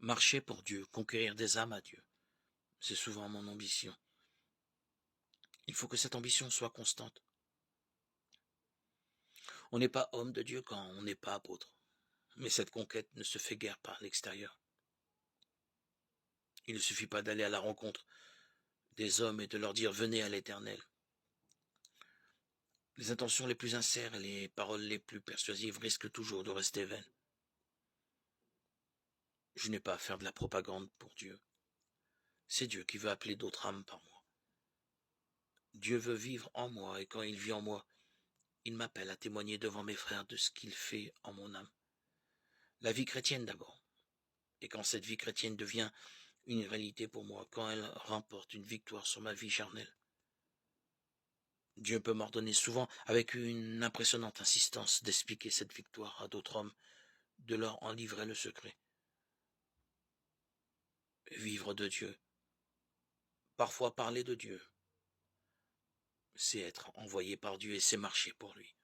Marcher pour Dieu, conquérir des âmes à Dieu, c'est souvent mon ambition. Il faut que cette ambition soit constante. On n'est pas homme de Dieu quand on n'est pas apôtre. Mais cette conquête ne se fait guère par l'extérieur. Il ne suffit pas d'aller à la rencontre des hommes et de leur dire « Venez à l'Éternel ». Les intentions les plus sincères et les paroles les plus persuasives risquent toujours de rester vaines. Je n'ai pas à faire de la propagande pour Dieu. C'est Dieu qui veut appeler d'autres âmes par moi. Dieu veut vivre en moi et quand il vit en moi, il m'appelle à témoigner devant mes frères de ce qu'il fait en mon âme. La vie chrétienne d'abord. Et quand cette vie chrétienne devient une réalité pour moi, quand elle remporte une victoire sur ma vie charnelle, Dieu peut m'ordonner souvent, avec une impressionnante insistance, d'expliquer cette victoire à d'autres hommes, de leur en livrer le secret. Vivre de Dieu, parfois parler de Dieu, c'est être envoyé par Dieu et c'est marcher pour lui.